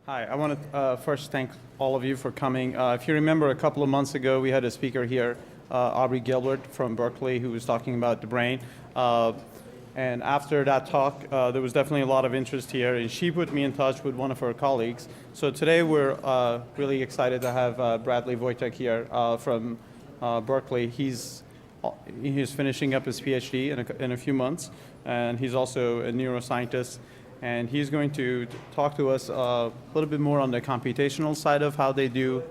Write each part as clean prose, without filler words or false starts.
Hi, I want to first thank all of you for coming. If you remember, a couple of months ago, we had a speaker here, Aubrey Gilbert from Berkeley, who was talking about the brain. And after that talk, there was definitely a lot of interest here, and she put me in touch with one of her colleagues. So today we're really excited to have Bradley Wojtek here from Berkeley. He's finishing up his PhD in a few months, and he's also a neuroscientist. And he's going to talk to us a little bit more on the computational side of how they do,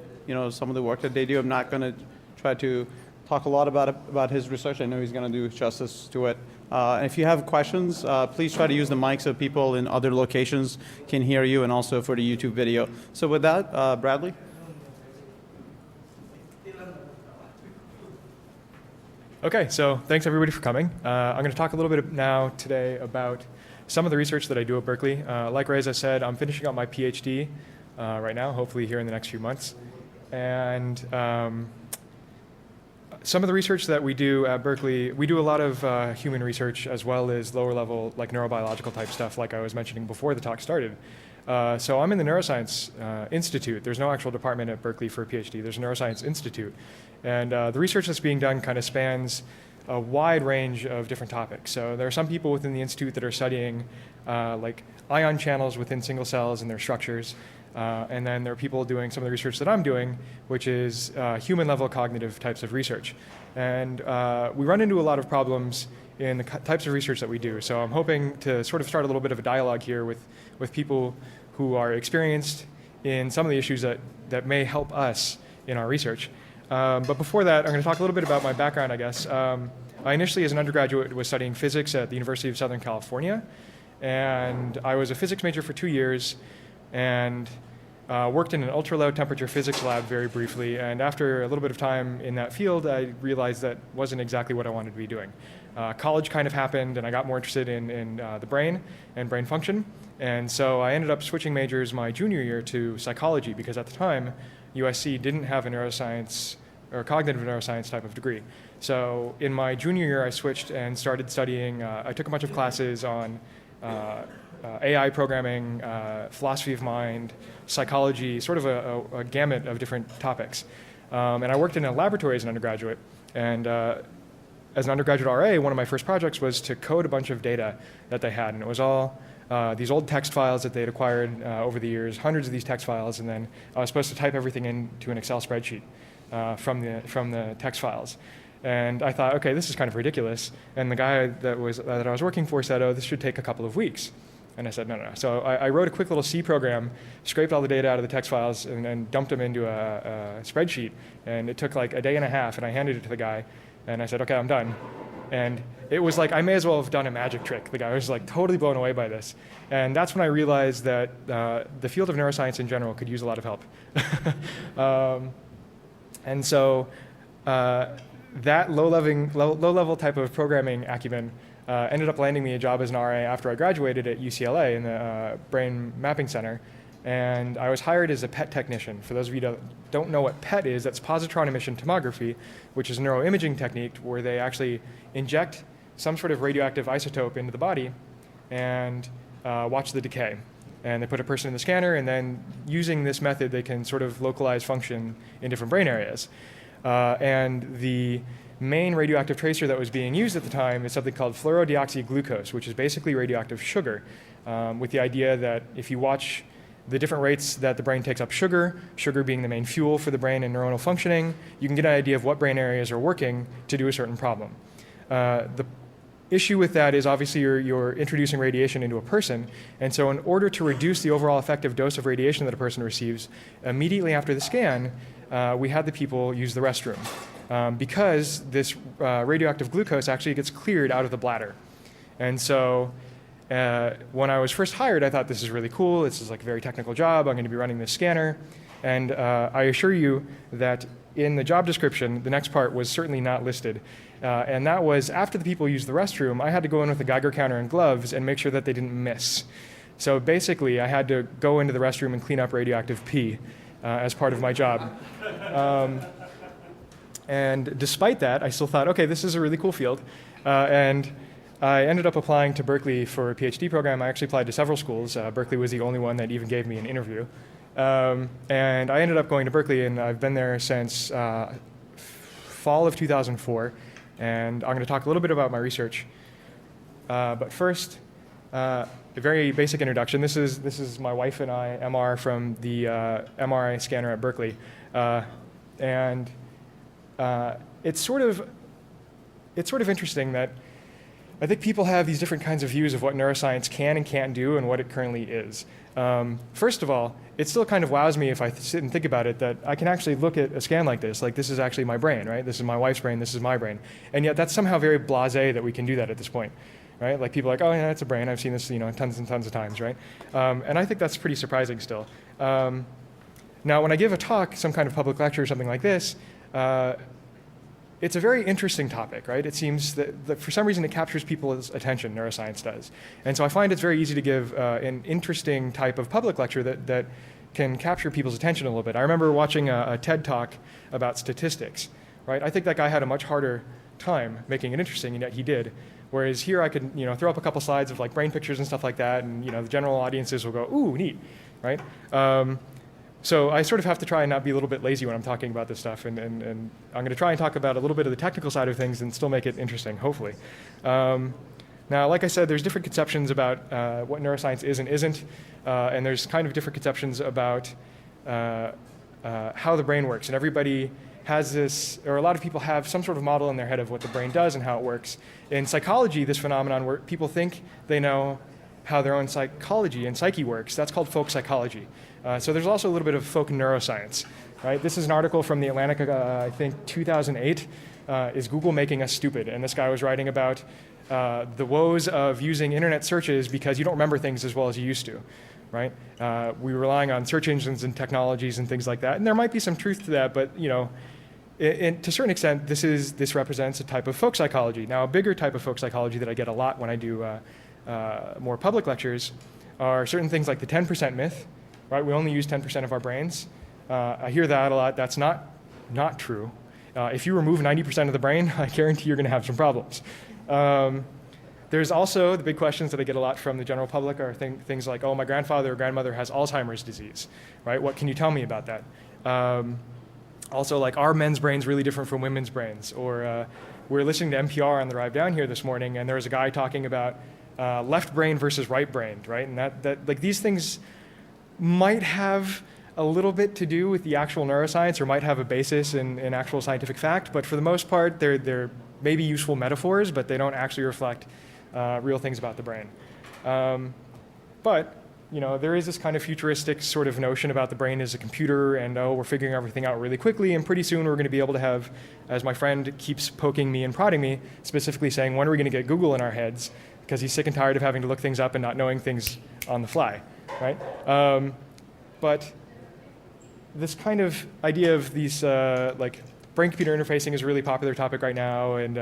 some of the work that they do. I'm not going to try to talk a lot about his research. I know he's going to do justice to it. And if you have questions, please try to use the mic so people in other locations can hear you, and also for the YouTube video. So with that, Bradley. Okay, so thanks everybody for coming. I'm going to talk a little bit now today about some of the research that I do at Berkeley. Like Reza said, I'm finishing up my PhD right now, hopefully here in the next few months. And some of the research that we do at Berkeley, we do a lot of human research as well as lower level, like neurobiological type stuff, like I was mentioning before the talk started. So I'm in the Neuroscience Institute. There's no actual department at Berkeley for a PhD. There's a Neuroscience Institute. And the research that's being done kind of spans a wide range of different topics. So there are some people within the institute that are studying like ion channels within single cells and their structures. And then there are people doing some of the research that I'm doing, which is human level cognitive types of research. And we run into a lot of problems in the types of research that we do. So I'm hoping to sort of start a little bit of a dialogue here with people who are experienced in some of the issues that may help us in our research. But before that, I'm going to talk a little bit about my background, I guess. I initially, as an undergraduate, was studying physics at the University of Southern California. And I was a physics major for 2 years and worked in an ultra-low temperature physics lab very briefly. And after a little bit of time in that field, I realized that wasn't exactly what I wanted to be doing. College kind of happened, and I got more interested in the brain and brain function. And so I ended up switching majors my junior year to psychology, because at the time, USC didn't have a neuroscience or cognitive neuroscience type of degree. So in my junior year, I switched and started studying. I took a bunch of classes on AI programming, philosophy of mind, psychology, sort of a gamut of different topics. And I worked in a laboratory as an undergraduate. And as an undergraduate RA, one of my first projects was to code a bunch of data that they had. And it was all these old text files that they had acquired over the years, hundreds of these text files, and then I was supposed to type everything into an Excel spreadsheet from the text files. And I thought, okay, this is kind of ridiculous. And the guy that I was working for said, oh, this should take a couple of weeks. And I said, no. So I wrote a quick little C program, scraped all the data out of the text files, and dumped them into a spreadsheet. And it took like a day and a half, and I handed it to the guy, and I said, okay, I'm done. And it was like, I may as well have done a magic trick. The guy was like totally blown away by this. And that's when I realized that the field of neuroscience in general could use a lot of help. And so that low-level type of programming acumen ended up landing me a job as an RA after I graduated at UCLA in the Brain Mapping Center. And I was hired as a PET technician. For those of you that don't know what PET is, that's positron emission tomography, which is a neuroimaging technique where they actually inject some sort of radioactive isotope into the body and watch the decay. And they put a person in the scanner, and then using this method, they can sort of localize function in different brain areas. And the main radioactive tracer that was being used at the time is something called fluorodeoxyglucose, which is basically radioactive sugar, with the idea that if you watch the different rates that the brain takes up sugar being the main fuel for the brain and neuronal functioning, you can get an idea of what brain areas are working to do a certain problem. The issue with that is obviously you're introducing radiation into a person, and so in order to reduce the overall effective dose of radiation that a person receives, immediately after the scan, we had the people use the restroom because this radioactive glucose actually gets cleared out of the bladder. And so when I was first hired, I thought this is really cool. This is like a very technical job. I'm going to be running this scanner. And I assure you that in the job description, the next part was certainly not listed. And that was after the people used the restroom, I had to go in with a Geiger counter and gloves and make sure that they didn't miss. So basically, I had to go into the restroom and clean up radioactive pee as part of my job. And despite that, I still thought, okay, this is a really cool field. And I ended up applying to Berkeley for a PhD program. I actually applied to several schools. Berkeley was the only one that even gave me an interview. And I ended up going to Berkeley, and I've been there since fall of 2004. And I'm going to talk a little bit about my research. But first, a very basic introduction. This is my wife and I, MR, from the MRI scanner at Berkeley. And it's sort of interesting that I think people have these different kinds of views of what neuroscience can and can't do and what it currently is. First of all, it still kind of wows me if I sit and think about it that I can actually look at a scan like this is actually my brain, right? This is my wife's brain, this is my brain. And yet that's somehow very blasé that we can do that at this point, right? Like people are like, oh yeah, it's a brain, I've seen this tons and tons of times, right? And I think that's pretty surprising still. Now when I give a talk, some kind of public lecture or something like this, it's a very interesting topic, right? It seems that for some reason it captures people's attention, neuroscience does. And so I find it's very easy to give an interesting type of public lecture that can capture people's attention a little bit. I remember watching a TED talk about statistics, right? I think that guy had a much harder time making it interesting, and yet he did. Whereas here I could throw up a couple slides of like brain pictures and stuff like that, and the general audiences will go, ooh, neat, right? So I sort of have to try and not be a little bit lazy when I'm talking about this stuff, and I'm going to try and talk about a little bit of the technical side of things and still make it interesting, hopefully. Now, like I said, there's different conceptions about what neuroscience is and isn't, and there's kind of different conceptions about how the brain works, and everybody has this, or a lot of people have some sort of model in their head of what the brain does and how it works. In psychology, this phenomenon where people think they know how their own psychology and psyche works, that's called folk psychology. So there's also a little bit of folk neuroscience, right? This is an article from the Atlantic, I think 2008, is Google making us stupid? And this guy was writing about the woes of using internet searches because you don't remember things as well as you used to, right? We're relying on search engines and technologies and things like that. And there might be some truth to that, but to a certain extent, this represents a type of folk psychology. Now, a bigger type of folk psychology that I get a lot when I do more public lectures are certain things like the 10% myth, right? We only use 10% of our brains. I hear that a lot. That's not true. If you remove 90% of the brain, I guarantee you're going to have some problems. There's also the big questions that I get a lot from the general public are things like, oh, my grandfather or grandmother has Alzheimer's disease, right? What can you tell me about that? Also, like, are men's brains really different from women's brains? Or we were listening to NPR on the drive down here this morning, and there was a guy talking about left brain versus right brain, right? And that like these things might have a little bit to do with the actual neuroscience or might have a basis in actual scientific fact, but for the most part, they're maybe useful metaphors, but they don't actually reflect real things about the brain. But there is this kind of futuristic sort of notion about the brain as a computer, and we're figuring everything out really quickly, and pretty soon we're going to be able to have, as my friend keeps poking me and prodding me, specifically saying, when are we going to get Google in our heads? Because he's sick and tired of having to look things up and not knowing things on the fly, right? But this kind of idea of these like brain-computer interfacing is a really popular topic right now, and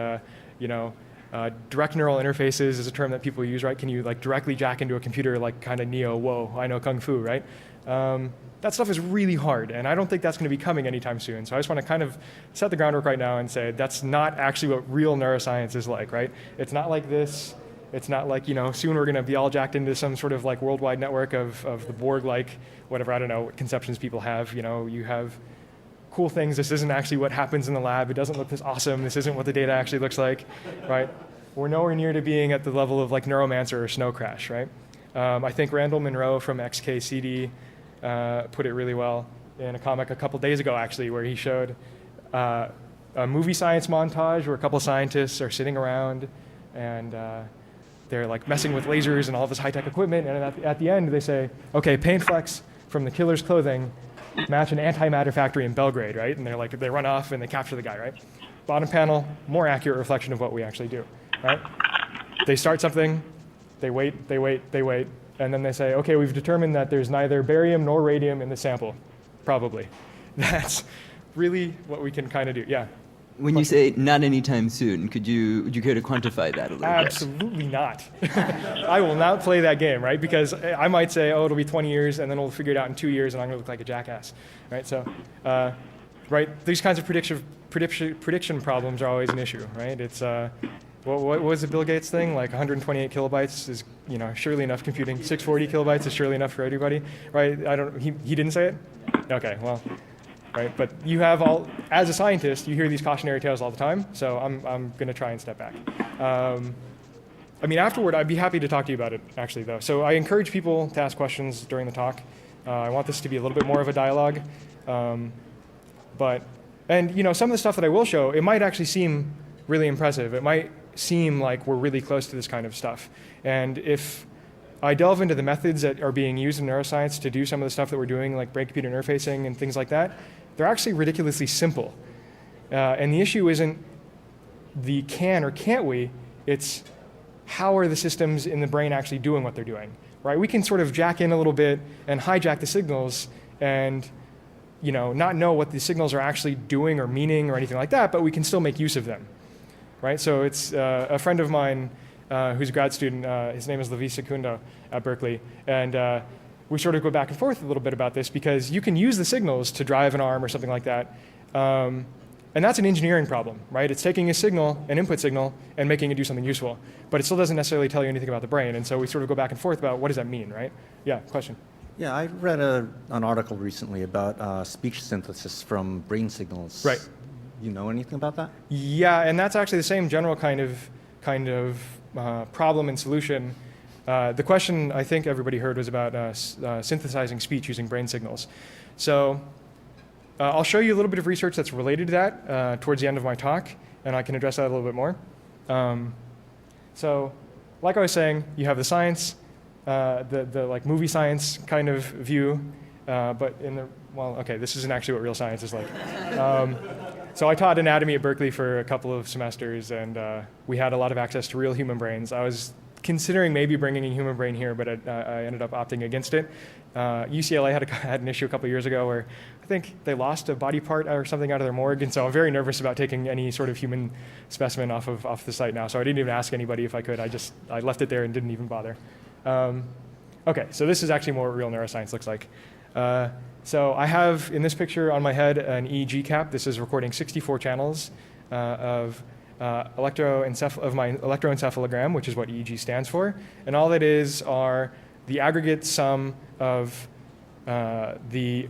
direct neural interfaces is a term that people use, right? Can you like directly jack into a computer like kind of Neo, whoa, I know Kung Fu, right? That stuff is really hard, and I don't think that's going to be coming anytime soon. So I just want to kind of set the groundwork right now and say that's not actually what real neuroscience is like, right? It's not like this. It's not like, soon we're going to be all jacked into some sort of like worldwide network of the Borg-like, whatever, I don't know, what conceptions people have. You have cool things. This isn't actually what happens in the lab. It doesn't look this awesome. This isn't what the data actually looks like, right? We're nowhere near to being at the level of like Neuromancer or Snow Crash, right? I think Randall Munroe from XKCD put it really well in a comic a couple days ago, actually, where he showed a movie science montage where a couple scientists are sitting around and they're like messing with lasers and all this high-tech equipment, and at the end they say, okay, paint flecks from the killer's clothing match an antimatter factory in Belgrade, right? And they run off and they capture the guy, right? Bottom panel, more accurate reflection of what we actually do, right? They start something, they wait, and then they say, okay, we've determined that there's neither barium nor radium in the sample, probably. That's really what we can kind of do, yeah. When you say not anytime soon, would you care to quantify that a little bit? Absolutely not. I will not play that game, right? Because I might say, oh, it'll be 20 years, and then we'll figure it out in 2 years, and I'm going to look like a jackass, right? So, right, these kinds of prediction problems are always an issue, right? It's what was the Bill Gates thing? Like 128 kilobytes is, surely enough computing. 640 kilobytes is surely enough for everybody, right? He didn't say it? Okay, well, right. But you have as a scientist, you hear these cautionary tales all the time, so I'm going to try and step back. Afterward, I'd be happy to talk to you about it, actually, though. So I encourage people to ask questions during the talk. I want this to be a little bit more of a dialogue. Some of the stuff that I will show, it might actually seem really impressive. It might seem like we're really close to this kind of stuff. And if I delve into the methods that are being used in neuroscience to do some of the stuff that we're doing, like brain-computer interfacing and things like that, they're actually ridiculously simple. And the issue isn't the can or can't we, it's how are the systems in the brain actually doing what they're doing, right? We can sort of jack in a little bit and hijack the signals and not know what the signals are actually doing or meaning or anything like that, but we can still make use of them. Right, so it's a friend of mine who's a grad student. His name is Levi Secundo at Berkeley, and we sort of go back and forth a little bit about this because you can use the signals to drive an arm or something like that, and that's an engineering problem, right? It's taking a signal, an input signal, and making it do something useful, but it still doesn't necessarily tell you anything about the brain, and so we sort of go back and forth about what does that mean, right? Yeah, question. Yeah, I read an article recently about speech synthesis from brain signals. Right. You know anything about that? Yeah, and that's actually the same general kind of problem and solution. The question I think everybody heard was about synthesizing speech using brain signals. So I'll show you a little bit of research that's related to that towards the end of my talk, and I can address that a little bit more. So, like I was saying, you have the science, the like movie science kind of view, but this isn't actually what real science is like. So I taught anatomy at Berkeley for a couple of semesters, and we had a lot of access to real human brains. I was considering maybe bringing a human brain here, but I ended up opting against it. UCLA had an issue a couple of years ago where I think they lost a body part or something out of their morgue, and so I'm very nervous about taking any sort of human specimen off the site now. So I didn't even ask anybody if I could. I left it there and didn't even bother. Okay, so this is actually more what real neuroscience looks like. So I have in this picture on my head an EEG cap. This is recording 64 channels of my electroencephalogram, which is what EEG stands for. And all that is are the aggregate sum of the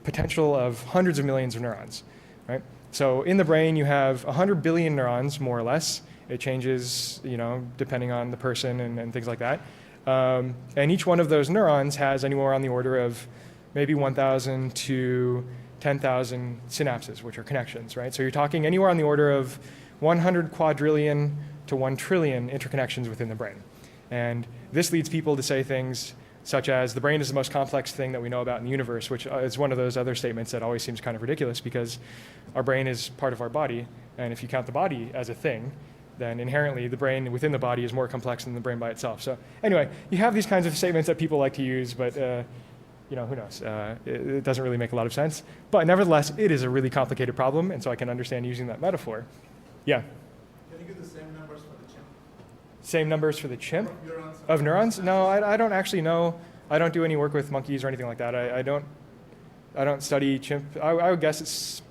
potential of hundreds of millions of neurons. Right? So in the brain, you have 100 billion neurons, more or less. It changes, depending on the person and things like that. And each one of those neurons has anywhere on the order of maybe 1,000 to 10,000 synapses, which are connections, right? So you're talking anywhere on the order of 100 quadrillion to 1 trillion interconnections within the brain. And this leads people to say things such as the brain is the most complex thing that we know about in the universe, which is one of those other statements that always seems kind of ridiculous because our brain is part of our body, and if you count the body as a thing, then inherently the brain within the body is more complex than the brain by itself. So anyway, you have these kinds of statements that people like to use, but who knows? It doesn't really make a lot of sense. But nevertheless, it is a really complicated problem, and so I can understand using that metaphor. Yeah? Can you give the same numbers for the chimp? Same numbers for the chimp? Neurons? Of neurons? No, I don't actually know. I don't do any work with monkeys or anything like that. I don't study chimp. I would guess it's,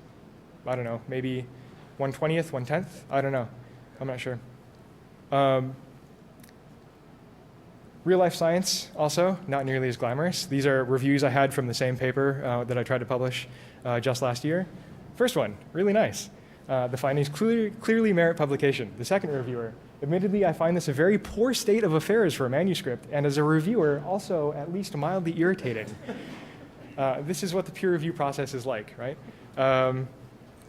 I don't know, maybe 1/20th, 1/10th? I don't know. I'm not sure. Real life science, also, not nearly as glamorous. These are reviews I had from the same paper that I tried to publish just last year. First one, really nice. The findings clearly merit publication. The second reviewer, admittedly, I find this a very poor state of affairs for a manuscript, and as a reviewer, also at least mildly irritating. This is what the peer review process is like, right?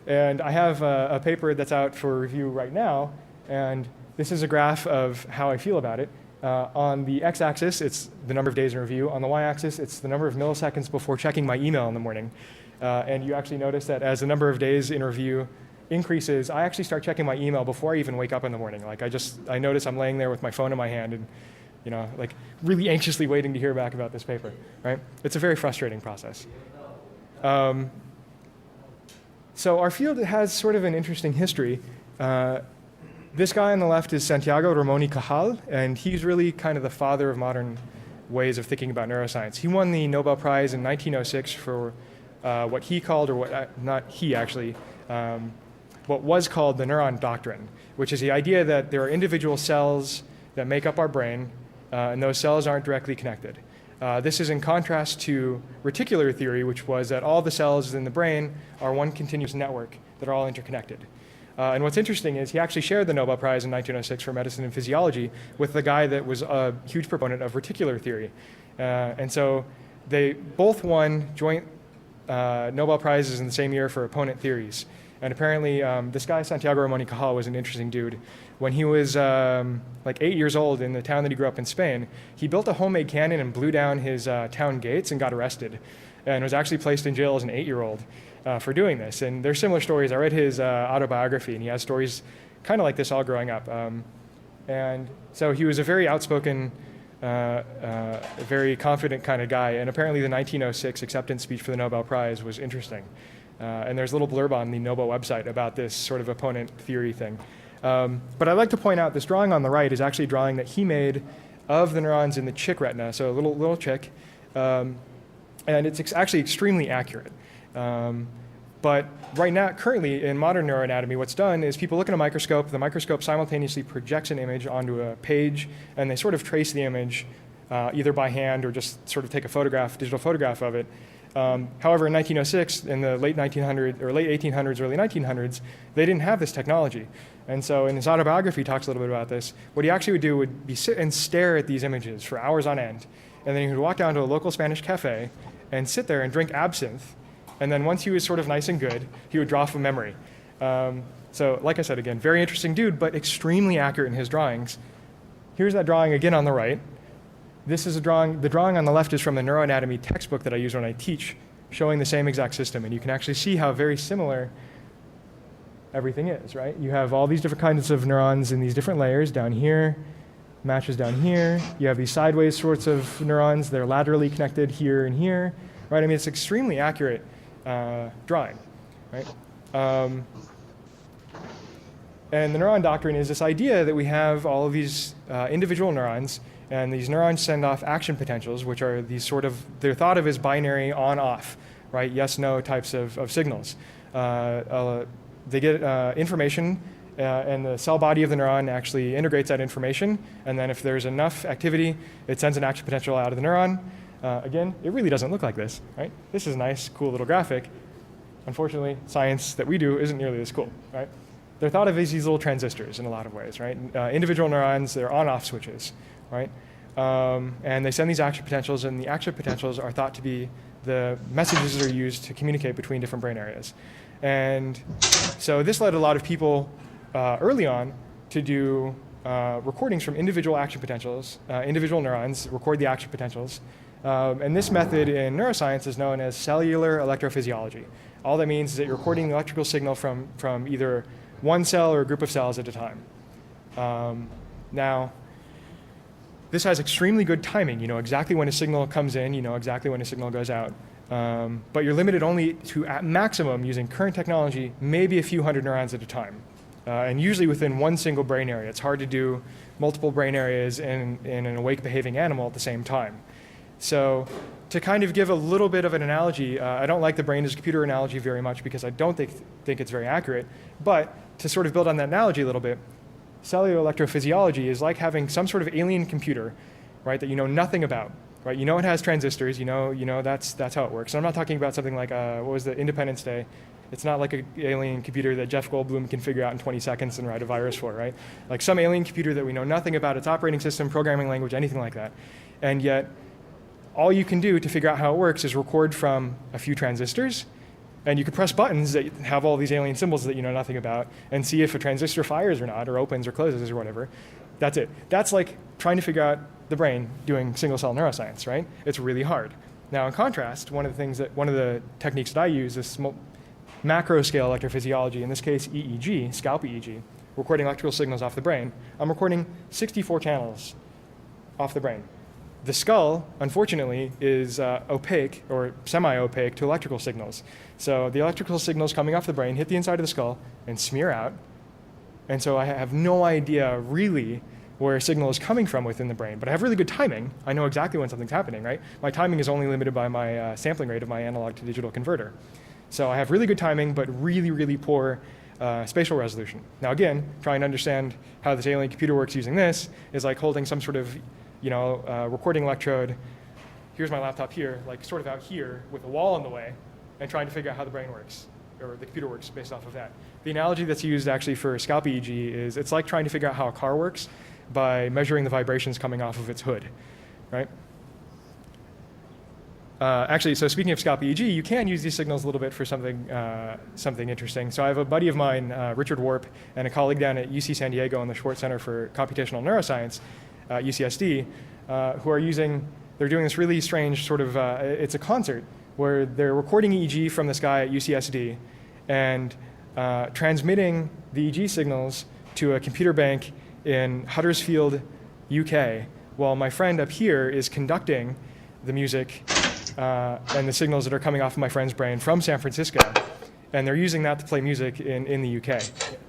And I have a paper that's out for review right now, and this is a graph of how I feel about it. On the x-axis, it's the number of days in review. On the y-axis, it's the number of milliseconds before checking my email in the morning. And you actually notice that as the number of days in review increases, I actually start checking my email before I even wake up in the morning. Like I notice I'm laying there with my phone in my hand and, like really anxiously waiting to hear back about this paper, right? It's a very frustrating process. So our field has sort of an interesting history. This guy on the left is Santiago Ramon y Cajal, and he's really kind of the father of modern ways of thinking about neuroscience. He won the Nobel Prize in 1906 for what he called, or what, not he actually, what was called the Neuron Doctrine, which is the idea that there are individual cells that make up our brain, and those cells aren't directly connected. This is in contrast to reticular theory, which was that all the cells in the brain are one continuous network that are all interconnected. And what's interesting is he actually shared the Nobel Prize in 1906 for medicine and physiology with the guy that was a huge proponent of reticular theory. And so they both won joint Nobel Prizes in the same year for opponent theories. And apparently, this guy, Santiago Ramon y Cajal, was an interesting dude. When he was like 8 years old in the town that he grew up in Spain, he built a homemade cannon and blew down his town gates and got arrested, and was actually placed in jail as an 8-year-old for doing this. And there's similar stories. I read his autobiography, and he has stories kind of like this all growing up. And so he was a very outspoken, very confident kind of guy. And apparently the 1906 acceptance speech for the Nobel Prize was interesting. And there's a little blurb on the Nobel website about this sort of opponent theory thing. But I'd like to point out this drawing on the right is actually a drawing that he made of the neurons in the chick retina, so a little chick. And it's actually extremely accurate. But right now, currently in modern neuroanatomy, what's done is people look at a microscope, the microscope simultaneously projects an image onto a page, and they sort of trace the image either by hand or just sort of take a photograph, digital photograph of it. However, in 1906, in the late 1900s, or late 1800s, early 1900s, they didn't have this technology. And so in his autobiography, he talks a little bit about this. What he actually would do would be sit and stare at these images for hours on end. And then he would walk down to a local Spanish cafe and sit there and drink absinthe. And then once he was sort of nice and good, he would draw from memory. So like I said, again, very interesting dude, but extremely accurate in his drawings. Here's that drawing again on the right. This is a drawing. The drawing on the left is from the Neuroanatomy textbook that I use when I teach, showing the same exact system. And you can actually see how very similar everything is, right? You have all these different kinds of neurons in these different layers down here, matches down here. You have these sideways sorts of neurons. They're laterally connected here and here, right? I mean, it's extremely accurate drawing, right? And the Neuron Doctrine is this idea that we have all of these individual neurons, and these neurons send off action potentials, which are these sort of, they're thought of as binary on-off, right? Yes-no types of signals. They get information, and the cell body of the neuron actually integrates that information, and then if there's enough activity, it sends an action potential out of the neuron. Again, it really doesn't look like this, right? This is a nice, cool little graphic. Unfortunately, science that we do isn't nearly this cool, right? They're thought of as these little transistors in a lot of ways, right? Individual neurons, they're on-off switches, right? And they send these action potentials, and the action potentials are thought to be the messages that are used to communicate between different brain areas. And so this led a lot of people early on to do recordings from individual action potentials, individual neurons, record the action potentials. And this method in neuroscience is known as cellular electrophysiology. All that means is that you're recording the electrical signal from either one cell or a group of cells at a time. Now, this has extremely good timing. You know exactly when a signal comes in, you know exactly when a signal goes out. But you're limited only to, at maximum, using current technology, maybe a few hundred neurons at a time. And usually within one single brain area. It's hard to do multiple brain areas in an awake behaving animal at the same time. So to kind of give a little bit of an analogy, I don't like the brain as a computer analogy very much because I don't think it's very accurate. But to sort of build on that analogy a little bit, cellular electrophysiology is like having some sort of alien computer, right, that you know nothing about. Right? You know it has transistors. You know that's how it works. And I'm not talking about something like what was the Independence Day. It's not like an alien computer that Jeff Goldblum can figure out in 20 seconds and write a virus for, right? Like some alien computer that we know nothing about its operating system, programming language, anything like that. And yet, all you can do to figure out how it works is record from a few transistors, and you can press buttons that have all these alien symbols that you know nothing about, and see if a transistor fires or not, or opens or closes or whatever. That's it. That's like trying to figure out the brain doing single-cell neuroscience, right? It's really hard. Now, in contrast, one of the techniques that I use is macro-scale electrophysiology, in this case EEG, scalp EEG, recording electrical signals off the brain. I'm recording 64 channels off the brain. The skull, unfortunately, is opaque or semi-opaque to electrical signals. So the electrical signals coming off the brain hit the inside of the skull and smear out. And so I have no idea really where a signal is coming from within the brain. But I have really good timing. I know exactly when something's happening, right? My timing is only limited by my sampling rate of my analog to digital converter. So I have really good timing, but really, really poor spatial resolution. Now again, trying to understand how this alien computer works using this is like holding some sort of recording electrode. Here's my laptop here, like sort of out here with a wall in the way, and trying to figure out how the brain works, or the computer works based off of that. The analogy that's used actually for scalp EEG is it's like trying to figure out how a car works by measuring the vibrations coming off of its hood, right? Actually, so speaking of scalp EEG, you can use these signals a little bit for something interesting. So I have a buddy of mine, Richard Warp, and a colleague down at UC San Diego in the Schwartz Center for Computational Neuroscience, UCSD, who are they're doing this really strange sort of, it's a concert where they're recording EEG from the sky at UCSD and transmitting the EEG signals to a computer bank in Huddersfield, UK, while my friend up here is conducting the music and the signals that are coming off of my friend's brain from San Francisco. And they're using that to play music in the UK.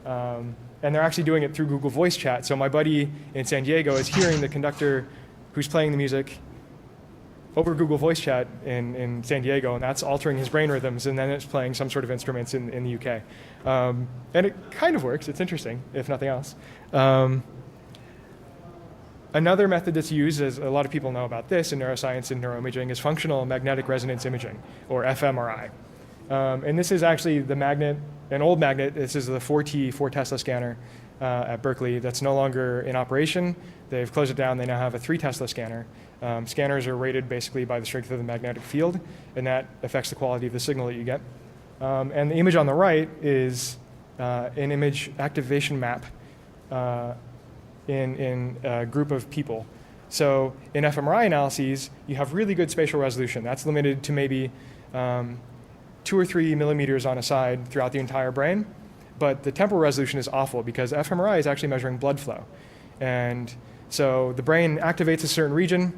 And they're actually doing it through Google Voice Chat. So my buddy in San Diego is hearing the conductor who's playing the music over Google Voice Chat in San Diego, and that's altering his brain rhythms, and then it's playing some sort of instruments in the UK. And it kind of works. It's interesting, if nothing else. Another method that's used, as a lot of people know about this in neuroscience and neuroimaging, is functional magnetic resonance imaging, or FMRI. And this is actually the magnet, an old magnet. This is the 4T, 4 Tesla scanner at Berkeley that's no longer in operation. They've closed it down. They now have a 3 Tesla scanner. Scanners are rated basically by the strength of the magnetic field, and that affects the quality of the signal that you get. And the image on the right is an image activation map in a group of people. So in fMRI analyses, you have really good spatial resolution. That's limited to maybe 2 or 3 millimeters on a side throughout the entire brain. But the temporal resolution is awful because fMRI is actually measuring blood flow. And so the brain activates a certain region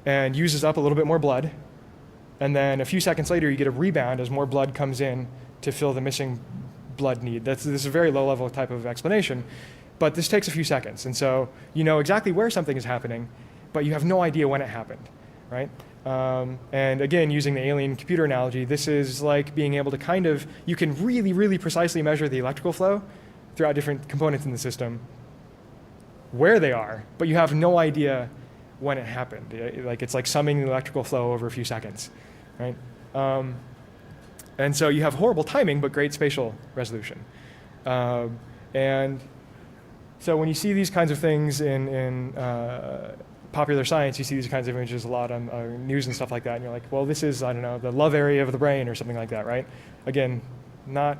and uses up a little bit more blood. And then a few seconds later, you get a rebound as more blood comes in to fill the missing blood need. This is a very low-level type of explanation. But this takes a few seconds. And so you know exactly where something is happening, but you have no idea when it happened, right? And again, using the alien computer analogy, this is like being able to you can really, really precisely measure the electrical flow throughout different components in the system, where they are, but you have no idea when it happened. It's like summing the electrical flow over a few seconds, right? And so you have horrible timing, but great spatial resolution. And so when you see these kinds of things in popular science, you see these kinds of images a lot on news and stuff like that, and you're like, well, this is, I don't know, the love area of the brain or something like that, right? Again, not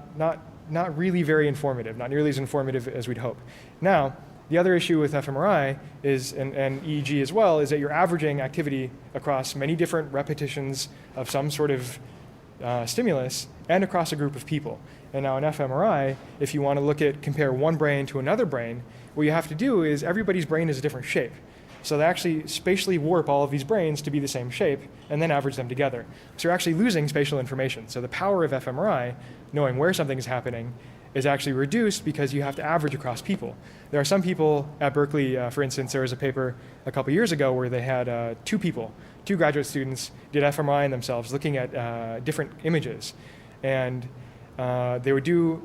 really very informative, not nearly as informative as we'd hope. Now, the other issue with fMRI is, and EEG as well, is that you're averaging activity across many different repetitions of some sort of stimulus and across a group of people. And now in fMRI, if you want to compare one brain to another brain, what you have to do is everybody's brain is a different shape. So they actually spatially warp all of these brains to be the same shape and then average them together. So you're actually losing spatial information. So the power of fMRI, knowing where something is happening, is actually reduced because you have to average across people. There are some people at Berkeley, for instance, there was a paper a couple years ago where they had 2 graduate students did fMRI on themselves looking at different images. And they would do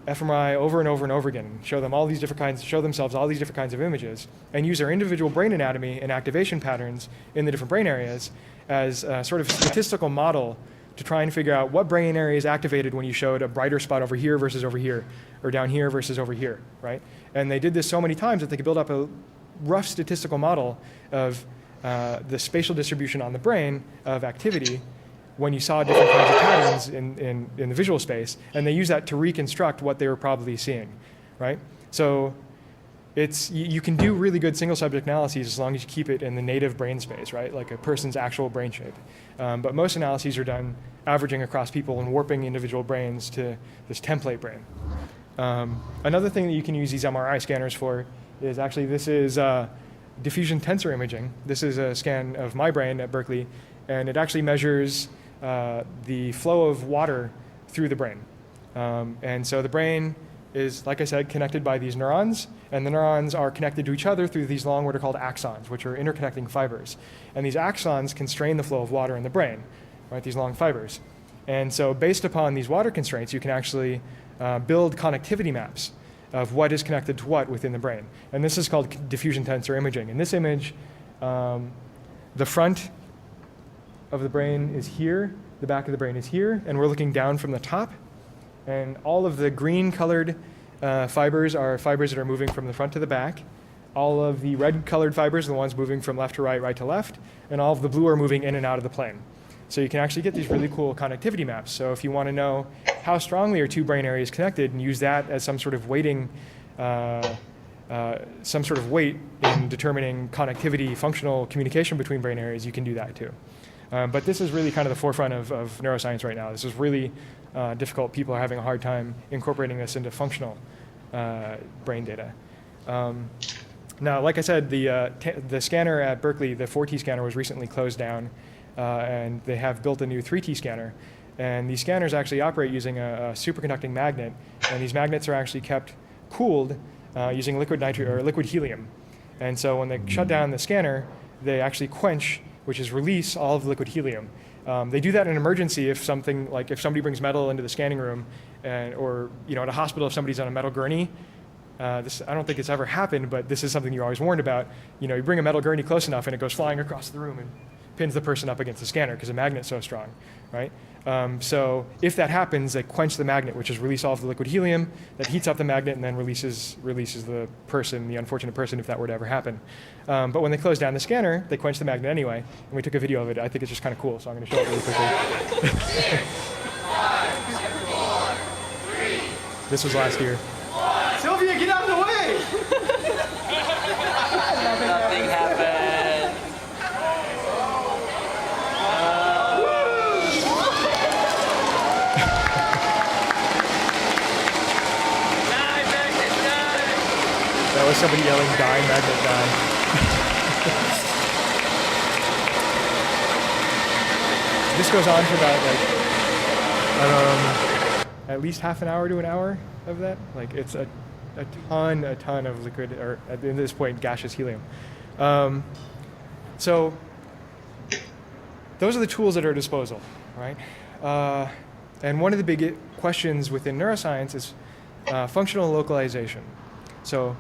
fMRI over and over and over again, show themselves all these different kinds of images, and use their individual brain anatomy and activation patterns in the different brain areas as a sort of statistical model to try and figure out what brain area is activated when you showed a brighter spot over here versus over here, or down here versus over here, right? And they did this so many times that they could build up a rough statistical model of the spatial distribution on the brain of activity when you saw different kinds of patterns in the visual space, and they use that to reconstruct what they were probably seeing, right? So you can do really good single subject analyses as long as you keep it in the native brain space, right? Like a person's actual brain shape. But most analyses are done averaging across people and warping individual brains to this template brain. Another thing that you can use these MRI scanners for is actually, this is diffusion tensor imaging. This is a scan of my brain at Berkeley, and it actually measures the flow of water through the brain. And so the brain is, like I said, connected by these neurons, and the neurons are connected to each other through these long, what are called axons, which are interconnecting fibers. And these axons constrain the flow of water in the brain, right, these long fibers. And so based upon these water constraints, you can actually build connectivity maps of what is connected to what within the brain. And this is called diffusion tensor imaging. In this image, the front of the brain is here, the back of the brain is here, and we're looking down from the top. And all of the green colored fibers are fibers that are moving from the front to the back. All of the red colored fibers are the ones moving from left to right, right to left, and all of the blue are moving in and out of the plane. So you can actually get these really cool connectivity maps. So if you want to know how strongly are two brain areas connected and use that as some sort of weighting, some sort of weight in determining connectivity, functional communication between brain areas, you can do that too. But this is really kind of the forefront of neuroscience right now. This is really difficult. People are having a hard time incorporating this into functional brain data. Now, like I said, the scanner at Berkeley, the 4T scanner, was recently closed down, and they have built a new 3T scanner. And these scanners actually operate using a superconducting magnet, and these magnets are actually kept cooled using liquid helium. And so when they shut down the scanner, they actually quench, which is release, all of the liquid helium. They do that in an emergency if something, like if somebody brings metal into the scanning room, or at a hospital if somebody's on a metal gurney. I don't think it's ever happened, but this is something you're always warned about. You bring a metal gurney close enough and it goes flying across the room and pins the person up against the scanner because the magnet's so strong, right? So if that happens, they quench the magnet, which is release all of the liquid helium, that heats up the magnet and then releases the person, the unfortunate person, if that were to ever happen. But when they close down the scanner, they quench the magnet anyway, and we took a video of it. I think it's just kind of cool, so I'm going to show it really quickly. This was last year. Sylvia, get out of the way! Nothing happened. That was somebody yelling, "Die, magnet, die." This goes on for about at least half an hour to an hour of that. Like it's a ton of liquid, or at this point, gaseous helium. So those are the tools at our disposal, right? And one of the big questions within neuroscience is functional localization. So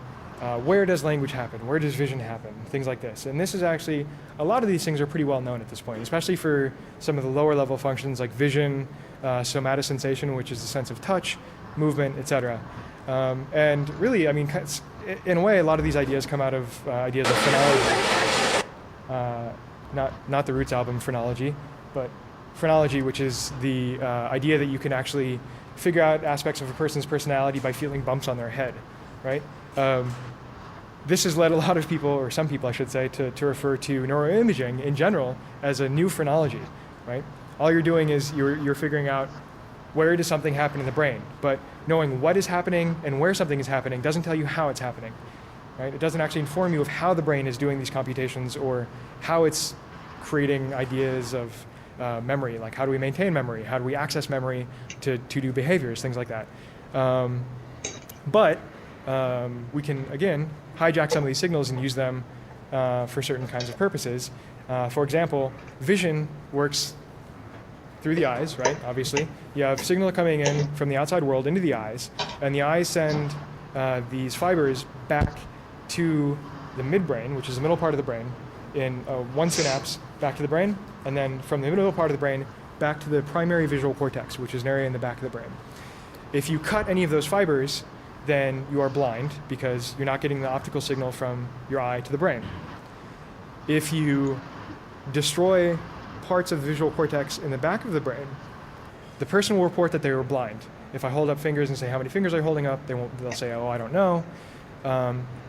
where does language happen? Where does vision happen? Things like this. And this is actually, a lot of these things are pretty well known at this point, especially for some of the lower level functions like vision, somatosensation, which is the sense of touch, movement, etc. And really, I mean, in a way, a lot of these ideas come out of ideas of phrenology. Not the Roots album, Phrenology, but Phrenology, which is the idea that you can actually figure out aspects of a person's personality by feeling bumps on their head, right? This has led a lot of people, or some people I should say, to refer to neuroimaging in general as a new phrenology, right? All you're doing is you're figuring out where does something happen in the brain, but knowing what is happening and where something is happening doesn't tell you how it's happening, right? It doesn't actually inform you of how the brain is doing these computations or how it's creating ideas of memory, like how do we maintain memory, how do we access memory to do behaviors, things like that. But we can, again, hijack some of these signals and use them for certain kinds of purposes. For example, vision works through the eyes, right? Obviously. You have signal coming in from the outside world into the eyes, and the eyes send these fibers back to the midbrain, which is the middle part of the brain, in one synapse back to the brain, and then from the middle part of the brain back to the primary visual cortex, which is an area in the back of the brain. If you cut any of those fibers, then you are blind because you're not getting the optical signal from your eye to the brain. If you destroy parts of the visual cortex in the back of the brain, the person will report that they were blind. If I hold up fingers and say, how many fingers are you holding up? They'll say, oh, I don't know.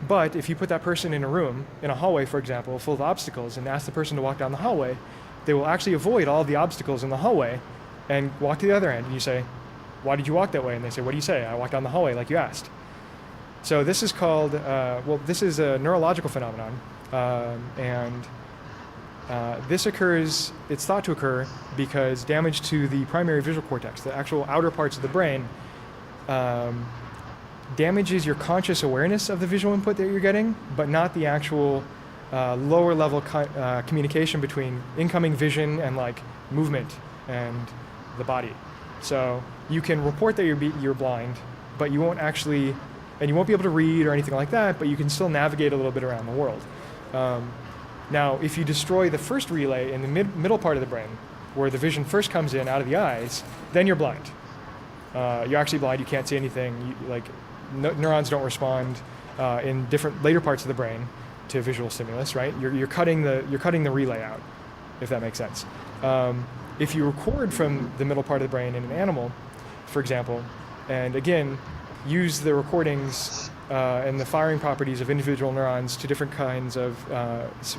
But if you put that person in a room, in a hallway, for example, full of obstacles, and ask the person to walk down the hallway, they will actually avoid all of the obstacles in the hallway and walk to the other end. And you say, why did you walk that way? And they say, what do you say? I walked down the hallway like you asked. So this is called, this is a neurological phenomenon. This occurs, it's thought to occur because damage to the primary visual cortex, the actual outer parts of the brain, damages your conscious awareness of the visual input that you're getting, but not the actual lower level communication between incoming vision and like movement and the body. So you can report that you're blind, but you won't actually, and you won't be able to read or anything like that, but you can still navigate a little bit around the world. Now, if you destroy the first relay in the middle part of the brain, where the vision first comes in out of the eyes, then you're blind. You're actually blind, you can't see anything. Neurons don't respond in different later parts of the brain to visual stimulus, right? You're cutting the relay out, if that makes sense. If you record from the middle part of the brain in an animal, for example, and again, use the recordings and the firing properties of individual neurons to different kinds of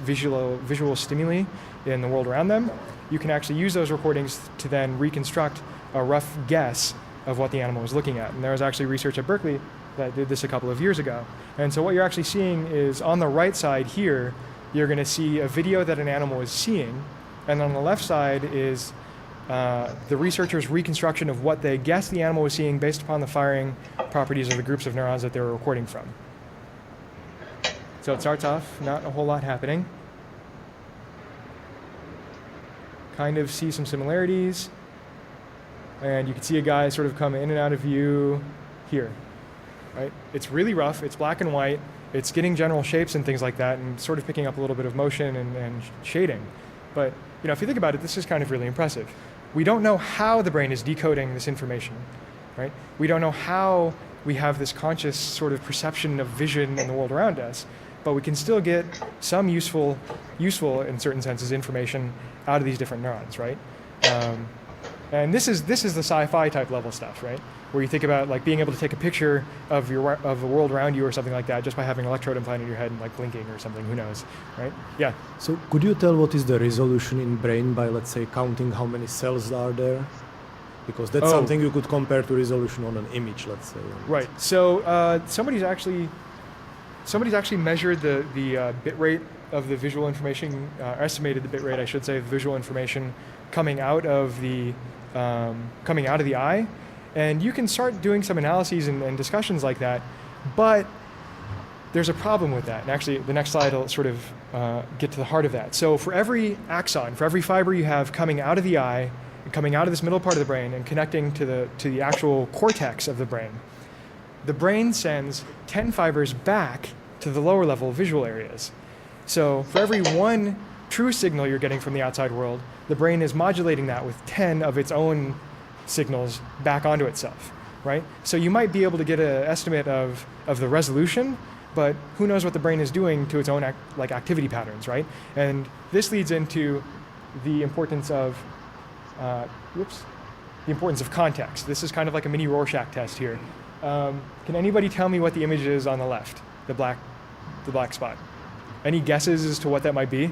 visual stimuli in the world around them, you can actually use those recordings to then reconstruct a rough guess of what the animal was looking at. And there was actually research at Berkeley that did this a couple of years ago. And so what you're actually seeing is on the right side here, you're going to see a video that an animal is seeing. And on the left side is the researchers' reconstruction of what they guessed the animal was seeing based upon the firing properties of the groups of neurons that they were recording from. So it starts off, not a whole lot happening. Kind of see some similarities. And you can see a guy sort of come in and out of view here. Right? It's really rough, it's black and white, it's getting general shapes and things like that, and sort of picking up a little bit of motion and shading. But if you think about it, this is kind of really impressive. We don't know how the brain is decoding this information, right? We don't know how we have this conscious sort of perception of vision in the world around us, but we can still get some useful in certain senses information out of these different neurons, right? And this is the sci-fi type level stuff, right? Where you think about like being able to take a picture of the world around you or something like that just by having an electrode implanted in your head and like blinking or something, who knows, right? Yeah. So could you tell what is the resolution in brain by, let's say, counting how many cells are there? Because that's something you could compare to resolution on an image, let's say. Right. So somebody's actually measured the bit rate of the visual information, estimated the bit rate, I should say, of visual information coming out of the eye. And you can start doing some analyses and discussions like that, but there's a problem with that. And actually, the next slide will sort of get to the heart of that. So for every axon, for every fiber you have coming out of the eye, and coming out of this middle part of the brain and connecting to the actual cortex of the brain sends 10 fibers back to the lower level visual areas. So for every one true signal you're getting from the outside world, the brain is modulating that with 10 of its own signals back onto itself, right? So you might be able to get an estimate of the resolution, but who knows what the brain is doing to its own activity patterns, right? And this leads into the importance of context. This is kind of like a mini Rorschach test here. Can anybody tell me what the image is on the left, the black spot? Any guesses as to what that might be?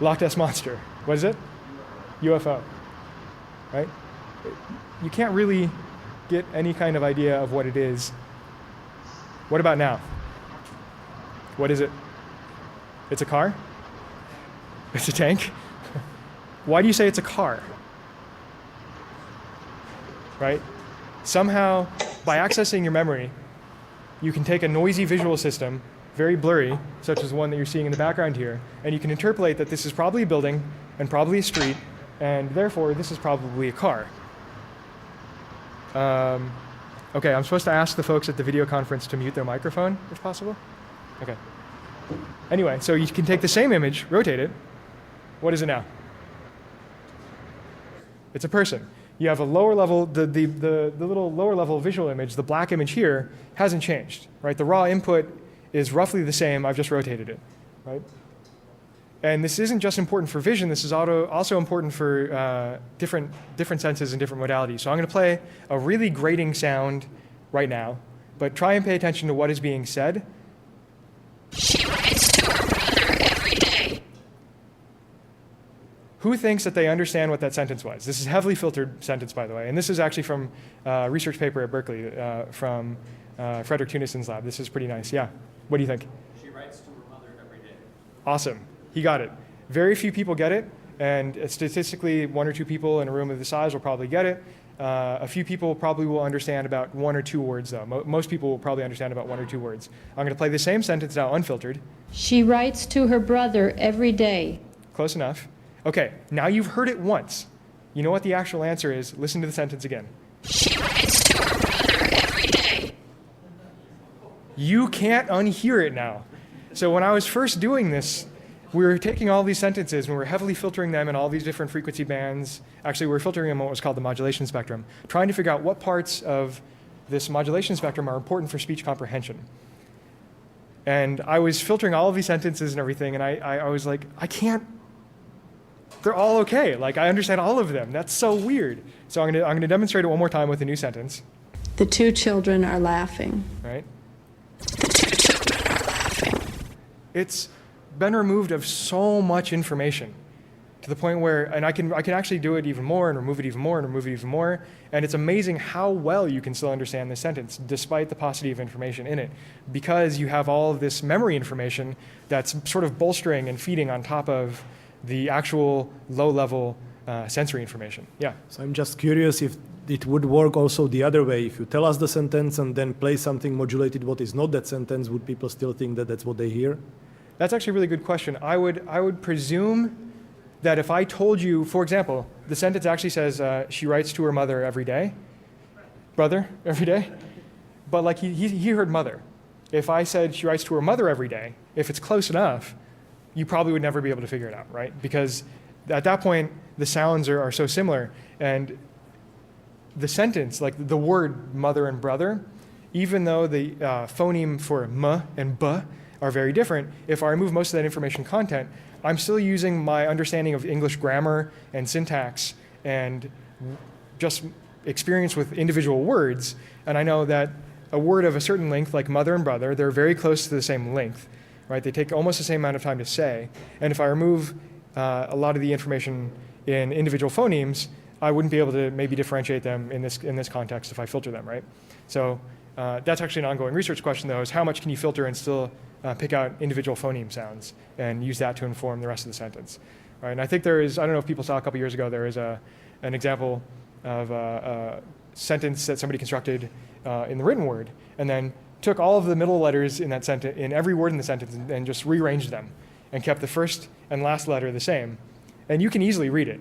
Loch Ness Monster. What is it? UFO. Right? You can't really get any kind of idea of what it is. What about now? What is it? It's a car? It's a tank? Why do you say it's a car? Right? Somehow, by accessing your memory, you can take a noisy visual system, very blurry, such as the one that you're seeing in the background here, and you can interpolate that this is probably a building and probably a street, and therefore this is probably a car. Okay, I'm supposed to ask the folks at the video conference to mute their microphone, if possible? Okay. Anyway, so you can take the same image, rotate it. What is it now? It's a person. You have a lower level, the little lower level visual image, the black image here, hasn't changed, right? The raw input is roughly the same, I've just rotated it, right? And this isn't just important for vision, this is also important for different senses and different modalities. So I'm going to play a really grating sound right now, but try and pay attention to what is being said. She writes to her brother every day. Who thinks that they understand what that sentence was? This is a heavily filtered sentence, by the way, and this is actually from a research paper at Berkeley from Frederick Tunison's lab. This is pretty nice. Yeah. What do you think? She writes to her mother every day. Awesome. He got it. Very few people get it, and statistically, 1 or 2 people in a room of this size will probably get it. A few people probably will understand about 1 or 2 words, though. Most people will probably understand about 1 or 2 words. I'm going to play the same sentence now, unfiltered. She writes to her brother every day. Close enough. Okay, now you've heard it once. You know what the actual answer is? Listen to the sentence again. She writes to her brother every day. You can't unhear it now. So when I was first doing this, we were taking all these sentences and we were heavily filtering them in all these different frequency bands. Actually, we were filtering them in what was called the modulation spectrum, trying to figure out what parts of this modulation spectrum are important for speech comprehension. And I was filtering all of these sentences and everything, and I was like, I can't, they're all okay. Like, I understand all of them. That's so weird. So I'm gonna demonstrate it one more time with a new sentence, The two children are laughing. right? The two children are laughing. It's been removed of so much information to the point where, and I can actually do it even more and remove it even more and remove it even more. And it's amazing how well you can still understand this sentence despite the paucity of information in it, because you have all of this memory information that's sort of bolstering and feeding on top of the actual low-level sensory information. Yeah. So I'm just curious if it would work also the other way. If you tell us the sentence and then play something modulated what is not that sentence, would people still think that that's what they hear? That's actually a really good question. I would presume that if I told you, for example, the sentence actually says she writes to her mother every day, brother every day, but like he heard mother. If I said she writes to her mother every day, if it's close enough, you probably would never be able to figure it out, right? Because at that point, the sounds are so similar, and the sentence, like the word mother and brother, even though the phoneme for m and b are very different, if I remove most of that information content, I'm still using my understanding of English grammar and syntax and just experience with individual words, and I know that a word of a certain length, like mother and brother, they're very close to the same length, right? They take almost the same amount of time to say, and if I remove a lot of the information in individual phonemes, I wouldn't be able to maybe differentiate them in this context if I filter them, right? So that's actually an ongoing research question, though, is how much can you filter and still pick out individual phoneme sounds and use that to inform the rest of the sentence, right? And I think there is, I don't know if people saw a couple years ago, there is an example of a sentence that somebody constructed in the written word, and then took all of the middle letters in that sentence, in every word in the sentence, and just rearranged them, and kept the first and last letter the same. And you can easily read it,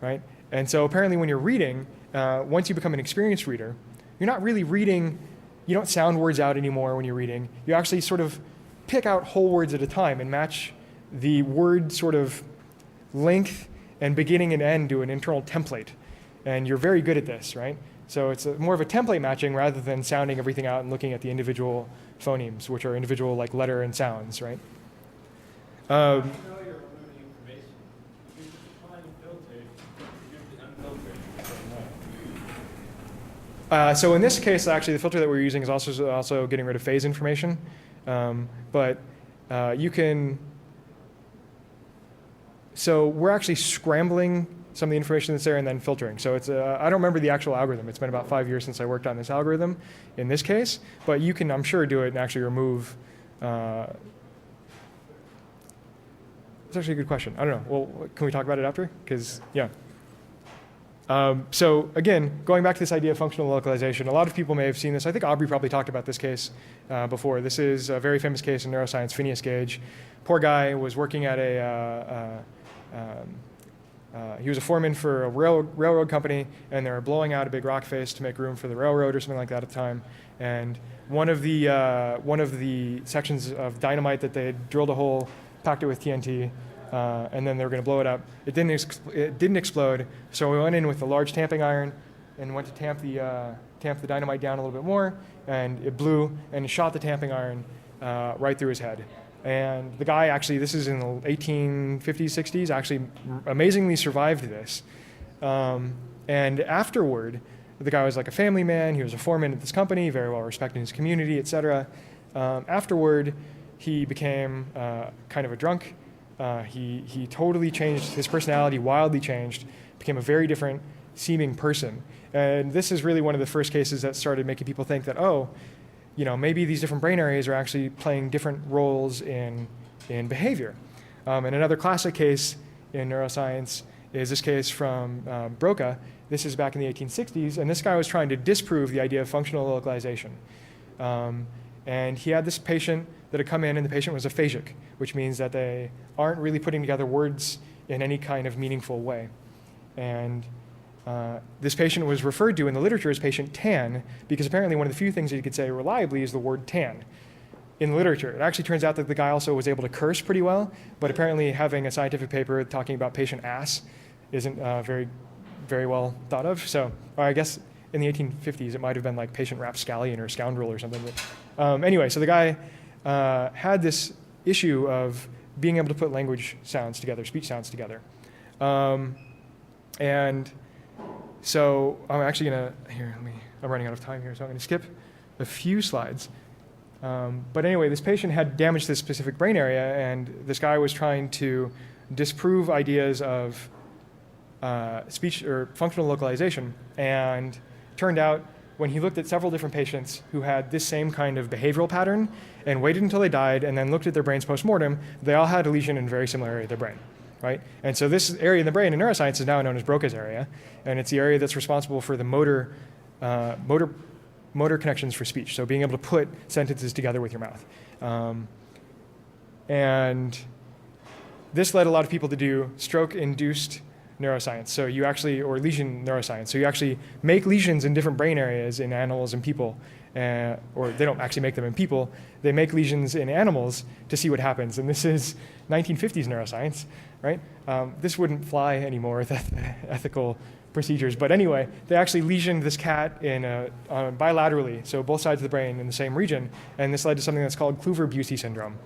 right? And so apparently when you're reading, once you become an experienced reader, you're not really reading, you don't sound words out anymore when you're reading. You actually sort of pick out whole words at a time and match the word sort of length and beginning and end to an internal template. And you're very good at this, right? So it's more of a template matching rather than sounding everything out and looking at the individual phonemes, which are individual like letter and sounds, right? You're removing information. If you define filter, you give the unfiltered. So in this case, actually, the filter that we're using is also getting rid of phase information. But you can, so we're actually scrambling some of the information that's there and then filtering. So it's, I don't remember the actual algorithm. It's been about 5 years since I worked on this algorithm in this case, but you can, I'm sure, do it and actually remove. It's actually a good question. I don't know. Well, can we talk about it after? Because, yeah. So again, going back to this idea of functional localization, a lot of people may have seen this. I think Aubrey probably talked about this case before. This is a very famous case in neuroscience, Phineas Gage. Poor guy was working at he was a foreman for a railroad company, and they were blowing out a big rock face to make room for the railroad or something like that at the time. And one of the sections of dynamite that they had drilled a hole, packed it with TNT, and then they were going to blow it up. It didn't explode, so we went in with a large tamping iron and went to tamp the dynamite down a little bit more, and it blew and it shot the tamping iron right through his head. And the guy actually, this is in the 1850s, 60s, actually amazingly survived this. And afterward, the guy was like a family man. He was a foreman at this company, very well respected in his community, et cetera. Afterward, he became kind of a drunk. He totally changed, his personality wildly changed, became a very different seeming person. And this is really one of the first cases that started making people think that, oh, you know, maybe these different brain areas are actually playing different roles in behavior. And another classic case in neuroscience is this case from Broca. This is back in the 1860s, and this guy was trying to disprove the idea of functional localization. And he had this patient that had come in, and the patient was aphasic, which means that they aren't really putting together words in any kind of meaningful way. And this patient was referred to in the literature as patient tan, because apparently one of the few things that you could say reliably is the word tan in the literature. It actually turns out that the guy also was able to curse pretty well, but apparently having a scientific paper talking about patient ass isn't very, very well thought of. So, or I guess in the 1850s, it might have been like patient rapscallion or scoundrel or something. But anyway, so the guy had this issue of being able to put language sounds together, speech sounds together. And so I'm actually gonna, I'm running out of time here, so I'm gonna skip a few slides. But anyway, this patient had damage to this specific brain area, and this guy was trying to disprove ideas of speech or functional localization. And turned out when he looked at several different patients who had this same kind of behavioral pattern and waited until they died and then looked at their brains post-mortem, they all had a lesion in a very similar area of their brain. Right? And so this area in the brain in neuroscience is now known as Broca's area, and it's the area that's responsible for the motor connections for speech, so being able to put sentences together with your mouth. And this led a lot of people to do stroke-induced neuroscience, so you actually, or lesion neuroscience, so you actually make lesions in different brain areas in animals and people, or they don't actually make them in people, they make lesions in animals to see what happens. And this is 1950s neuroscience, right? This wouldn't fly anymore with ethical procedures, but anyway, they actually lesioned this cat in bilaterally, so both sides of the brain in the same region, and this led to something that's called kluverbucy syndrome.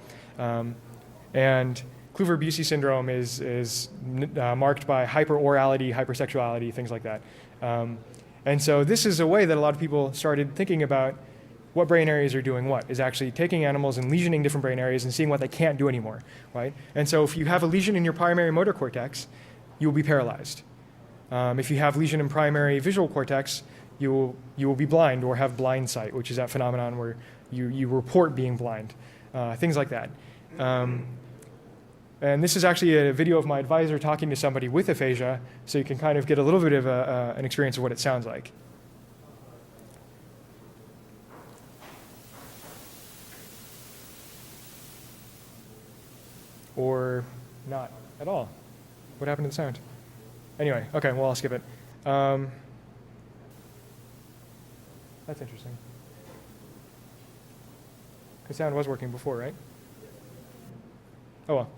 And kluverbucy syndrome is marked by hyperorality, hypersexuality, things like that. And so this is a way that a lot of people started thinking about what brain areas are doing what, is actually taking animals and lesioning different brain areas and seeing what they can't do anymore, right? And so if you have a lesion in your primary motor cortex, you will be paralyzed. If you have lesion in primary visual cortex, you will be blind or have blind sight, which is that phenomenon where you report being blind, things like that. And this is actually a video of my advisor talking to somebody with aphasia, so you can kind of get a little bit of an experience of what it sounds like. Or not at all. What happened to the sound? Anyway, okay, well, I'll skip it. That's interesting. The sound was working before, right? Oh well.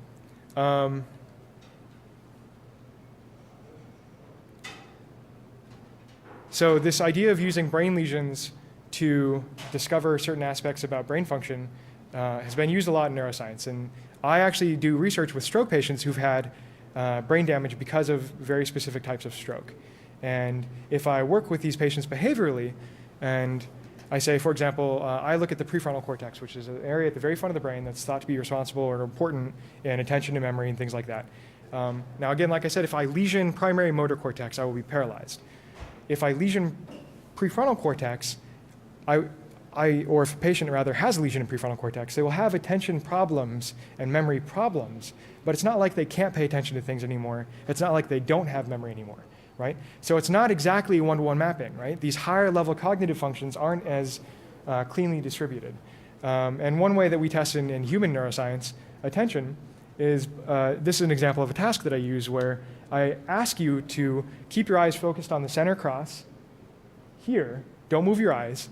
So this idea of using brain lesions to discover certain aspects about brain function has been used a lot in neuroscience. And I actually do research with stroke patients who've had brain damage because of very specific types of stroke. And if I work with these patients behaviorally, and I say, for example, I look at the prefrontal cortex, which is an area at the very front of the brain that's thought to be responsible or important in attention and memory and things like that. Now, again, like I said, if I lesion primary motor cortex, I will be paralyzed. If I lesion prefrontal cortex, or if a patient rather has a lesion in prefrontal cortex, they will have attention problems and memory problems, but it's not like they can't pay attention to things anymore. It's not like they don't have memory anymore, right? So it's not exactly one-to-one mapping, right? These higher level cognitive functions aren't as cleanly distributed. And one way that we test in human neuroscience attention is, this is an example of a task that I use where I ask you to keep your eyes focused on the center cross here, don't move your eyes,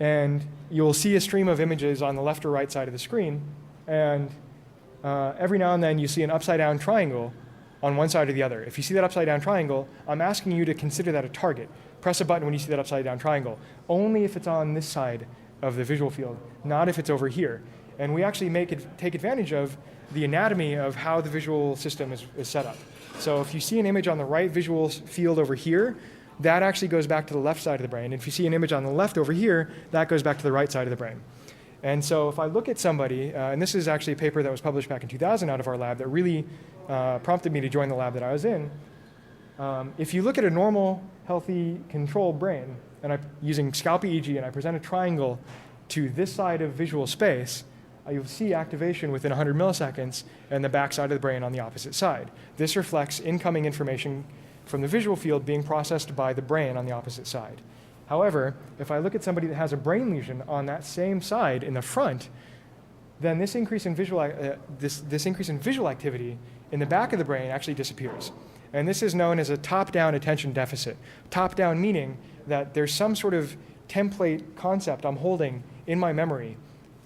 and you'll see a stream of images on the left or right side of the screen, and every now and then you see an upside down triangle on one side or the other. If you see that upside down triangle, I'm asking you to consider that a target. Press a button when you see that upside down triangle, only if it's on this side of the visual field, not if it's over here. And we actually take advantage of the anatomy of how the visual system is set up. So if you see an image on the right visual field over here, that actually goes back to the left side of the brain. And if you see an image on the left over here, that goes back to the right side of the brain. And so if I look at somebody, and this is actually a paper that was published back in 2000 out of our lab that really prompted me to join the lab that I was in. If you look at a normal, healthy, controlled brain, and I'm using scalp EEG, and I present a triangle to this side of visual space, you'll see activation within 100 milliseconds and the back side of the brain on the opposite side. This reflects incoming information from the visual field being processed by the brain on the opposite side. However, if I look at somebody that has a brain lesion on that same side in the front, then this increase in visual activity in the back of the brain actually disappears. And this is known as a top-down attention deficit. Top-down meaning that there's some sort of template concept I'm holding in my memory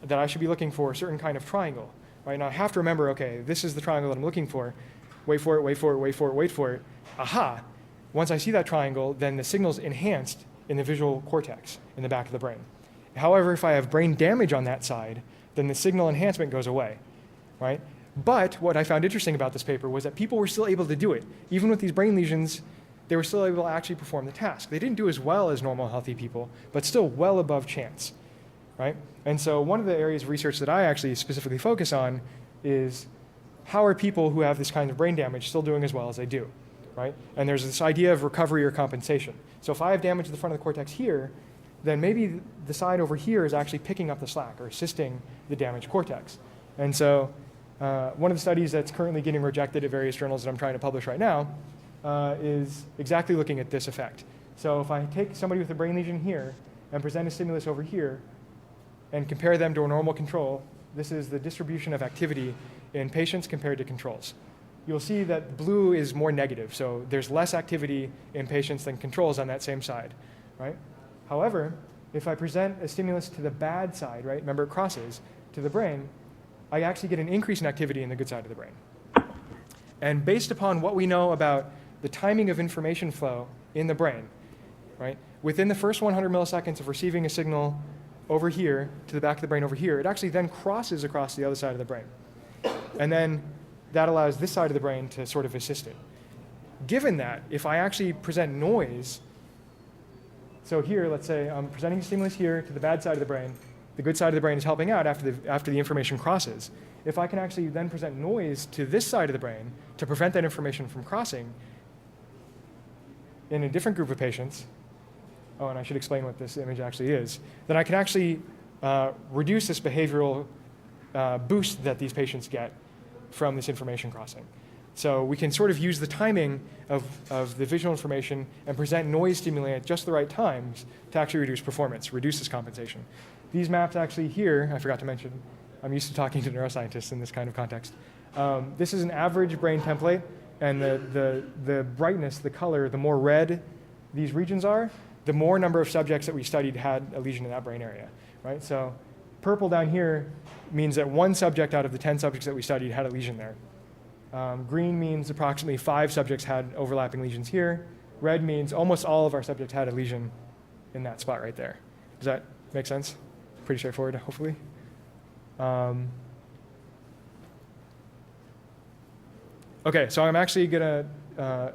that I should be looking for a certain kind of triangle. Right? Now I have to remember, okay, this is the triangle that I'm looking for. Wait for it, wait for it, wait for it, wait for it. Aha! Once I see that triangle, then the signal's enhanced in the visual cortex in the back of the brain. However, if I have brain damage on that side, then the signal enhancement goes away, right? But what I found interesting about this paper was that people were still able to do it. Even with these brain lesions, they were still able to actually perform the task. They didn't do as well as normal healthy people, but still well above chance, right? And so one of the areas of research that I actually specifically focus on is how are people who have this kind of brain damage still doing as well as they do, right? And there's this idea of recovery or compensation. So if I have damage to the front of the cortex here, then maybe the side over here is actually picking up the slack or assisting the damaged cortex. And so one of the studies that's currently getting rejected at various journals that I'm trying to publish right now is exactly looking at this effect. So if I take somebody with a brain lesion here and present a stimulus over here and compare them to a normal control, this is the distribution of activity in patients compared to controls. You'll see that blue is more negative, so there's less activity in patients than controls on that same side, right? However, if I present a stimulus to the bad side, right, remember it crosses, to the brain, I actually get an increase in activity in the good side of the brain. And based upon what we know about the timing of information flow in the brain, right, within the first 100 milliseconds of receiving a signal over here to the back of the brain over here, it actually then crosses across the other side of the brain. And then that allows this side of the brain to sort of assist it. Given that, if I actually present noise, so here, let's say I'm presenting a stimulus here to the bad side of the brain, the good side of the brain is helping out after the information crosses. If I can actually then present noise to this side of the brain to prevent that information from crossing in a different group of patients, oh, and I should explain what this image actually is, then I can actually reduce this behavioral boost that these patients get from this information crossing. So we can sort of use the timing of the visual information and present noise stimuli at just the right times to actually reduce performance, reduce this compensation. These maps actually here, I forgot to mention, I'm used to talking to neuroscientists in this kind of context. This is an average brain template, and the brightness, the color, the more red these regions are, the more number of subjects that we studied had a lesion in that brain area, right? So purple down here means that 1 subject out of the 10 subjects that we studied had a lesion there. Green means approximately 5 subjects had overlapping lesions here. Red means almost all of our subjects had a lesion in that spot right there. Does that make sense? Pretty straightforward, hopefully. Okay, so I'm actually going to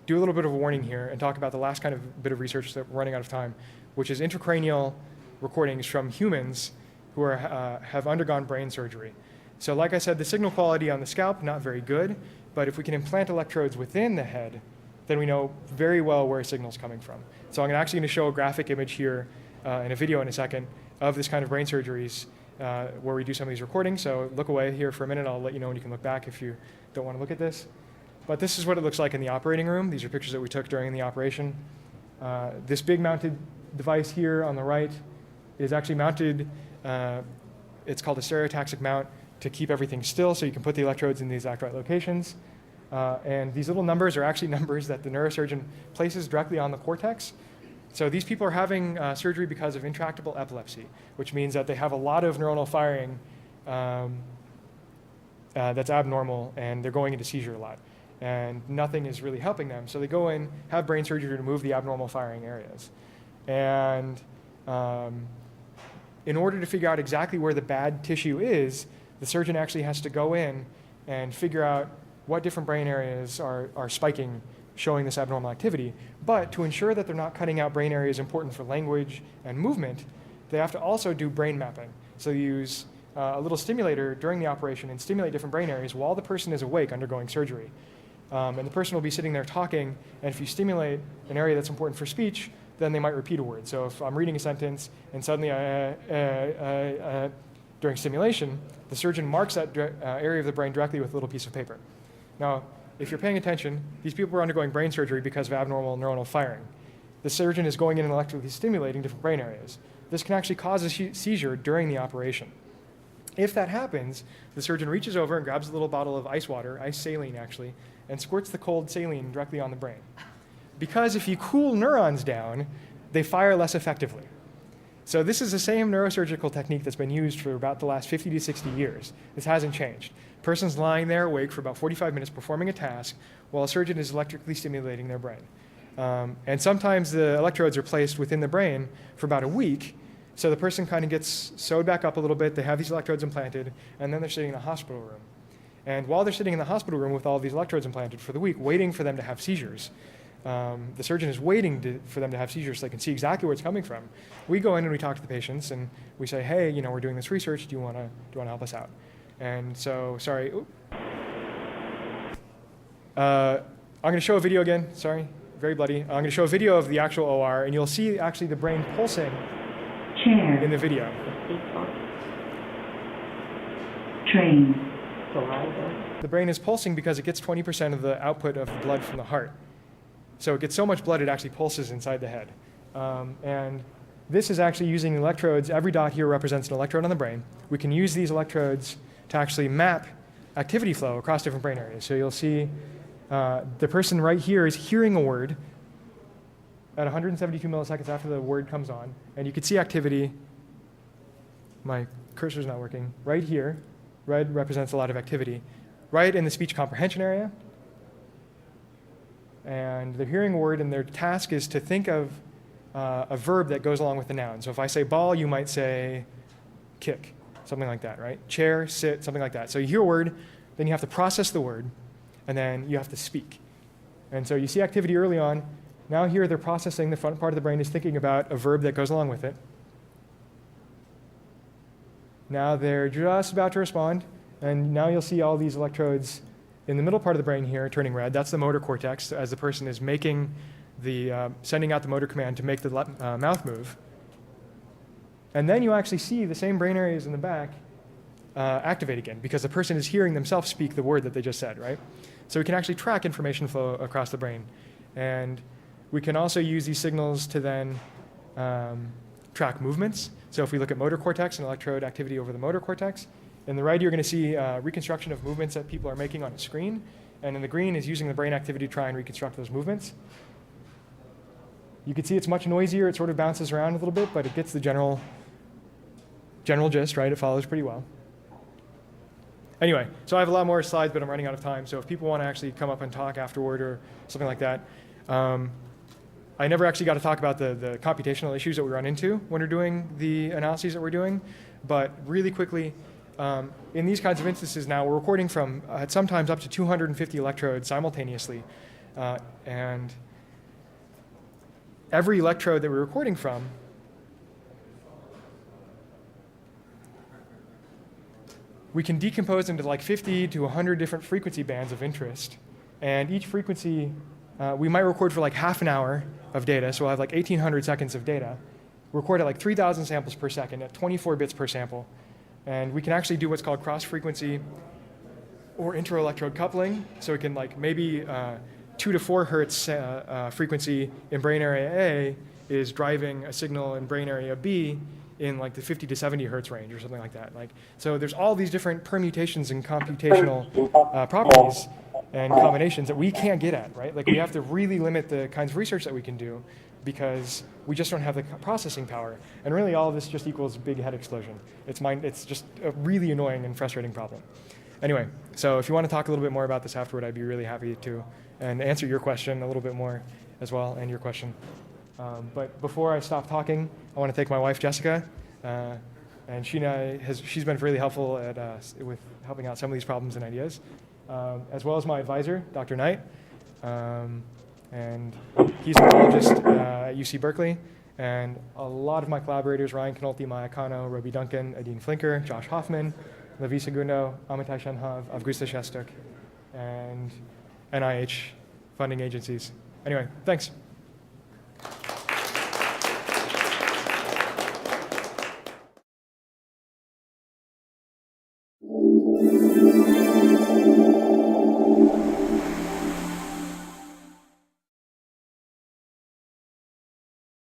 do a little bit of a warning here and talk about the last kind of bit of research that we're running out of time, which is intracranial recordings from humans who have undergone brain surgery. So like I said, the signal quality on the scalp, not very good, but if we can implant electrodes within the head, then we know very well where a signal's coming from. So I'm actually going to show a graphic image here in a video in a second of this kind of brain surgeries where we do some of these recordings. So look away here for a minute. I'll let you know when you can look back if you don't want to look at this. But this is what it looks like in the operating room. These are pictures that we took during the operation. This big mounted device here on the right is actually mounted, it's called a stereotaxic mount, to keep everything still so you can put the electrodes in the exact right locations. And these little numbers are actually numbers that the neurosurgeon places directly on the cortex. So these people are having surgery because of intractable epilepsy, which means that they have a lot of neuronal firing that's abnormal, and they're going into seizure a lot. And nothing is really helping them. So they go in, have brain surgery to remove the abnormal firing areas. And in order to figure out exactly where the bad tissue is, the surgeon actually has to go in and figure out what different brain areas are spiking, showing this abnormal activity. But to ensure that they're not cutting out brain areas important for language and movement, they have to also do brain mapping. So they use a little stimulator during the operation and stimulate different brain areas while the person is awake undergoing surgery. And the person will be sitting there talking, and if you stimulate an area that's important for speech, then they might repeat a word. So if I'm reading a sentence and suddenly during stimulation, the surgeon marks that area of the brain directly with a little piece of paper. Now, if you're paying attention, these people are undergoing brain surgery because of abnormal neuronal firing. The surgeon is going in and electrically stimulating different brain areas. This can actually cause a seizure during the operation. If that happens, the surgeon reaches over and grabs a little bottle of ice water, ice saline actually, and squirts the cold saline directly on the brain. Because if you cool neurons down, they fire less effectively. So this is the same neurosurgical technique that's been used for about the last 50 to 60 years. This hasn't changed. Person's lying there awake for about 45 minutes performing a task while a surgeon is electrically stimulating their brain. And sometimes the electrodes are placed within the brain for about a week, so the person kind of gets sewed back up a little bit, they have these electrodes implanted, and then they're sitting in a hospital room. And while they're sitting in the hospital room with all these electrodes implanted for the week, waiting for them to have seizures, the surgeon is waiting for them to have seizures so they can see exactly where it's coming from. We go in and we talk to the patients and we say, hey, you know, we're doing this research, do you want to help us out? And so, sorry. I'm going to show a video again, sorry, very bloody. I'm going to show a video of the actual OR, and you'll see actually the brain pulsing in the video. Train. The brain is pulsing because it gets 20% of the output of the blood from the heart. So it gets so much blood it actually pulses inside the head. And this is actually using electrodes. Every dot here represents an electrode on the brain. We can use these electrodes to actually map activity flow across different brain areas. So you'll see the person right here is hearing a word at 172 milliseconds after the word comes on. And you can see activity. My cursor's not working. Right here, red represents a lot of activity. Right in the speech comprehension area. And they're hearing a word, and their task is to think of a verb that goes along with the noun. So if I say ball, you might say kick, something like that, right? Chair, sit, something like that. So you hear a word, then you have to process the word, and then you have to speak. And so you see activity early on. Now here they're processing, the front part of the brain is thinking about a verb that goes along with it. Now they're just about to respond, and now you'll see all these electrodes in the middle part of the brain here turning red. That's the motor cortex as the person is making sending out the motor command to make the mouth move. And then you actually see the same brain areas in the back activate again because the person is hearing themselves speak the word that they just said, right? So we can actually track information flow across the brain. And we can also use these signals to then track movements. So if we look at motor cortex and electrode activity over the motor cortex, in the red you're going to see reconstruction of movements that people are making on a screen. And in the green is using the brain activity to try and reconstruct those movements. You can see it's much noisier. It sort of bounces around a little bit, but it gets the general gist, right? It follows pretty well. Anyway, so I have a lot more slides, but I'm running out of time. So if people want to actually come up and talk afterward or something like that, I never actually got to talk about the computational issues that we run into when we're doing the analyses that we're doing. But really quickly, in these kinds of instances now, we're recording from sometimes up to 250 electrodes simultaneously. And every electrode that we're recording from we can decompose into like 50 to 100 different frequency bands of interest. And each frequency, we might record for like half an hour of data, so we'll have like 1,800 seconds of data. Record at like 3,000 samples per second at 24 bits per sample. And we can actually do what's called cross-frequency or interelectrode coupling. So we can like maybe 2 to 4 hertz frequency in brain area A is driving a signal in brain area B in like the 50 to 70 hertz range or something like that. So there's all these different permutations and computational properties and combinations that we can't get at, right? Like we have to really limit the kinds of research that we can do because we just don't have the processing power. And really all of this just equals big head explosion. It's just a really annoying and frustrating problem. Anyway, so if you want to talk a little bit more about this afterward, I'd be really happy to and answer your question a little bit more as well, and your question. But before I stop talking, I want to thank my wife, Jessica. And she's been really helpful with helping out some of these problems and ideas, as well as my advisor, Dr. Knight. And he's a neurologist at UC Berkeley. And a lot of my collaborators, Ryan Kanolte, Maya Kano, Roby Duncan, Adine Flinker, Josh Hoffman, Levi Segundo, Amitai Shenhav, Avgusta Shestuk, and NIH funding agencies. Anyway, thanks.